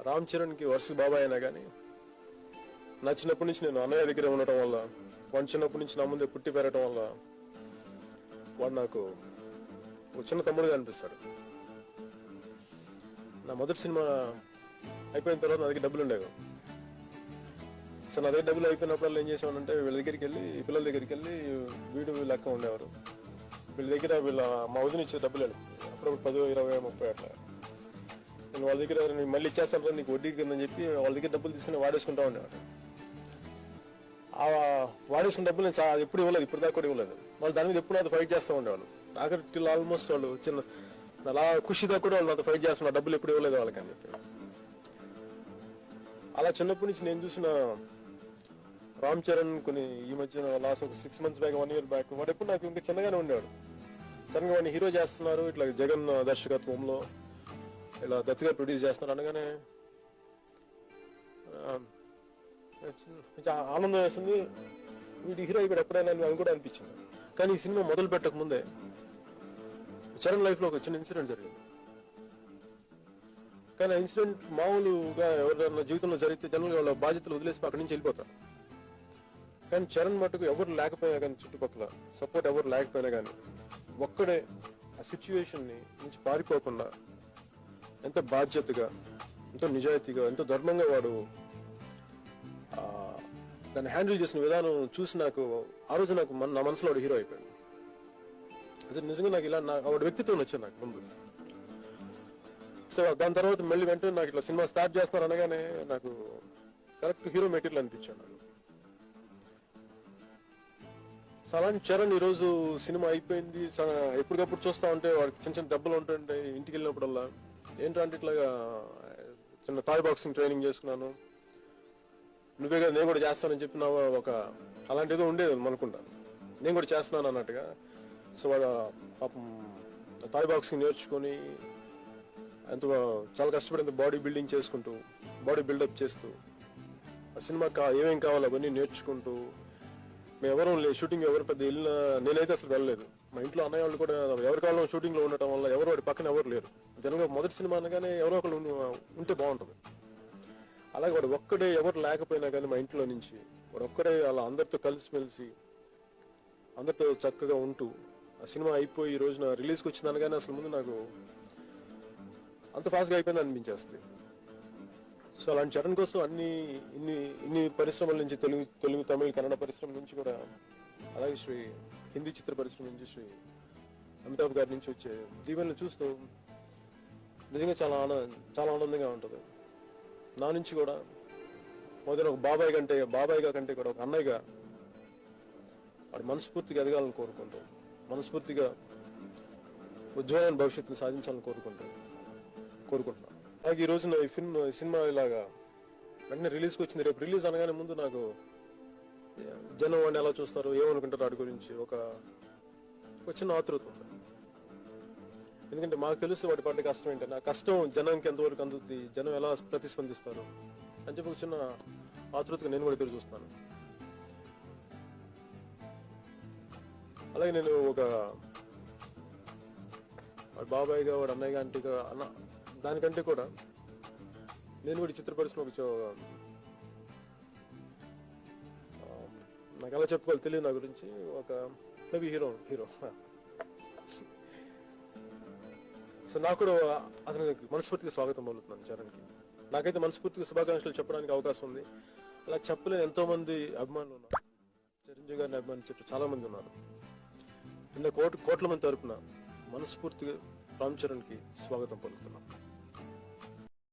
రామ్ చరణ్కి వరుస బాబాయ్ అయినా కానీ నా చిన్నప్పటి నుంచి నేను అన్నయ్య దగ్గర ఉండటం వల్ల, వాడు చిన్నప్పటి నుంచి నా ముందే పుట్టి పెరగటం వల్ల వాడు నాకు ఒక చిన్న తమ్ముడుగా అనిపిస్తాడు. నా మొదటి సినిమా అయిపోయిన తర్వాత నా దగ్గర డబ్బులు ఉండేవి. సో నా దగ్గర డబ్బులు అయిపోయినప్పుడు ఏం చేసేవాడంటే వీళ్ళ దగ్గరికి వెళ్ళి, ఈ పిల్లల దగ్గరికి వెళ్ళి వీడు లెక్క ఉండేవారు. వీళ్ళ దగ్గర మా వదిన ఇచ్చే డబ్బులు అప్పుడప్పుడు 10, 20, 30 అట్లా. నేను వాళ్ళ దగ్గర మళ్ళీ ఇచ్చేస్తాను కదా నీకు వడ్డీ కిందని చెప్పి వాళ్ళ దగ్గర డబ్బులు తీసుకుని వాడేసుకుంటా ఉండేవాడు. ఆ వాడేసుకున్న డబ్బులు నేను అది ఎప్పుడు ఇవ్వలేదు, ఇప్పుడు దాకా కూడా ఇవ్వలేదు. వాళ్ళు దాని మీద ఎప్పుడు నాతో ఫైట్ చేస్తూ ఉండేవాళ్ళు. ఆఖరి ఆల్మోస్ట్ వాళ్ళు చిన్న అలా ఖుషిగా కూడా వాళ్ళు నాతో ఫైట్ చేస్తున్నారు, డబ్బులు ఎప్పుడు ఇవ్వలేదు వాళ్ళకి అని చెప్పి. అలా చిన్నప్పటి నుంచి నేను చూసిన రామ్ చరణ్ కొన్ని ఈ మధ్యన లాస్ట్ ఒక 6 months బ్యాక్, 1 year బ్యాక్ వాడు ఎప్పుడు నాకు ఇంకా చిన్నగానే ఉండేవాడు. సడన్ గా వాడిని హీరో చేస్తున్నారు, ఇట్లా జగన్ దర్శకత్వంలో ఇలా దత్తుగా ప్రొడ్యూస్ చేస్తున్నారు అనగానే కొంచెం ఆనందం వేస్తుంది. వీడి హీరో ఇక్కడ ఎప్పుడైనా అని కూడా అనిపించింది. కానీ ఈ సినిమా మొదలు పెట్టక ముందే చరణ్ లైఫ్ లో ఒక చిన్న ఇన్సిడెంట్ జరిగింది. కానీ ఆ ఇన్సిడెంట్ మామూలుగా ఎవరైనా జీవితంలో జరిగితే జనరల్గా వాళ్ళ బాధ్యతలు వదిలేసి అక్కడి నుంచి వెళ్ళిపోతారు. కానీ చరణ్ మటుకు ఎవరు లేకపోయినా కానీ, చుట్టుపక్కల సపోర్ట్ ఎవరు లేకపోయినా కానీ ఒక్కడే ఆ సిచ్యువేషన్ నుంచి పారిపోకుండా ఎంతో బాధ్యతగా, ఎంతో నిజాయితీగా, ఎంతో ధర్మంగా వాడు దాన్ని హ్యాండిల్ చేసిన విధానం చూసి నాకు ఆ రోజు నాకు నా మనసులో వాడు హీరో అయిపోయాడు. అసలు నిజంగా నాకు ఇలా వాడి వ్యక్తిత్వం నచ్చింది నాకు ముందు. సో దాని తర్వాత మళ్ళీ వెంటనే నాకు ఇట్లా సినిమా స్టార్ట్ చేస్తున్నారు అనగానే నాకు కరెక్ట్ హీరో మెటీరియల్ అనిపించాడు నాకు. సో అలాంటి చరణ్ ఈరోజు సినిమా అయిపోయింది, ఎప్పటికప్పుడు చూస్తా ఉంటే వాడికి చిన్న చిన్న దెబ్బలు ఉంటుంటే ఇంటికి వెళ్ళినప్పుడల్లా ఏంటంటే ఇట్లాగా చిన్న థాయ్ బాక్సింగ్ ట్రైనింగ్ చేసుకున్నాను, నువ్వే కదా నేను కూడా చేస్తానని చెప్పిన ఒక అలాంటి ఏదో ఉండేది అనుకుంటా, నేను కూడా చేస్తున్నాను అన్నట్టుగా. సో వాడు పాపం థాయ్ బాక్సింగ్ నేర్చుకొని ఎంతో చాలా కష్టపడి బాడీ బిల్డింగ్ చేసుకుంటూ, బాడీ బిల్డప్ చేస్తూ, ఆ సినిమాకి ఏమేం కావాలో అవన్నీ నేర్చుకుంటూ, మేము ఎవరు షూటింగ్ ఎవరు పెద్ద వెళ్ళిన నేనైతే అసలు వెళ్ళలేదు. మా ఇంట్లో అన్నయ్య వాళ్ళు కూడా ఎవరి కాలం షూటింగ్ లో ఉండటం వల్ల ఎవరు వాడి పక్కన ఎవరు లేరు. జనరల్గా మొదటి సినిమా అనగానే ఎవరో ఒకరు ఉంటే బాగుంటుంది. అలాగే వాడు ఒక్కడే ఎవరు లేకపోయినా కానీ మా ఇంట్లో నుంచి వాడు ఒక్కడే అలా అందరితో కలిసిమెలిసి అందరితో చక్కగా ఉంటూ ఆ సినిమా అయిపోయి ఈ రోజున రిలీజ్కి వచ్చింది అనగానే అసలు ముందు నాకు అంత ఫాస్ట్గా అయిపోయింది అనిపించేస్తుంది. సో అలాంటి చరణ్ కోసం ఇన్ని పరిశ్రమల నుంచి తెలుగు తమిళ కన్నడ పరిశ్రమ నుంచి కూడా, అలాగే హిందీ చిత్ర పరిశ్రమ నుంచి శ్రీ అమితాబ్ గారి నుంచి వచ్చే దీవెనలు చూస్తూ నిజంగా చాలా ఆనందంగా ఉంటుంది. నా నుంచి కూడా మొదటి ఒక బాబాయ్గా కంటే కూడా ఒక అన్నయ్యగా వాడు మనస్ఫూర్తిగా ఎదగాలని కోరుకుంటాం, మనస్ఫూర్తిగా ఉజ్వలమైన భవిష్యత్తును సాధించాలని కోరుకుంటున్నాను. అలాగే ఈ రోజున ఈ సినిమా ఇలాగా వెంటనే రిలీజ్కి వచ్చింది. రేపు రిలీజ్ అనగానే ముందు నాకు జనం వాడిని ఎలా చూస్తారు, ఏమనుకుంటారు వాడి గురించి ఒక చిన్న ఆతృత ఉంది. ఎందుకంటే మాకు తెలుసు వాడి పడ్డ కష్టం ఏంటంటే ఆ కష్టం జనానికి ఎంతవరకు అందుతుంది, జనం ఎలా ప్రతిస్పందిస్తారు అని చెప్పి ఒక చిన్న ఆతృతగా నేను కూడా ఎదురు చూస్తాను. అలాగే నేను ఒక వాడి బాబాయ్గా, వాడు అన్నయ్యగా అంటేగా దానికంటే కూడా నేను కూడా చిత్ర పరిశ్రమ నాకు ఎలా చెప్పుకోవాలి తెలియదు నా గురించి, ఒక మేబీ హీరో. సో నాకు కూడా అతను మనస్ఫూర్తిగా స్వాగతం పలుకుతున్నాను చరణ్కి. నాకైతే మనస్ఫూర్తిగా శుభాకాంక్షలు చెప్పడానికి అవకాశం ఉంది. అలా చెప్పలేని ఎంతో మంది అభిమానులు ఉన్నారు, చిరంజీవి గారిని అభిమానించే చాలా మంది ఉన్నారు. కోట్ల మంది తరపున మనస్ఫూర్తిగా రామ్ చరణ్కి స్వాగతం పలుకుతున్నాను.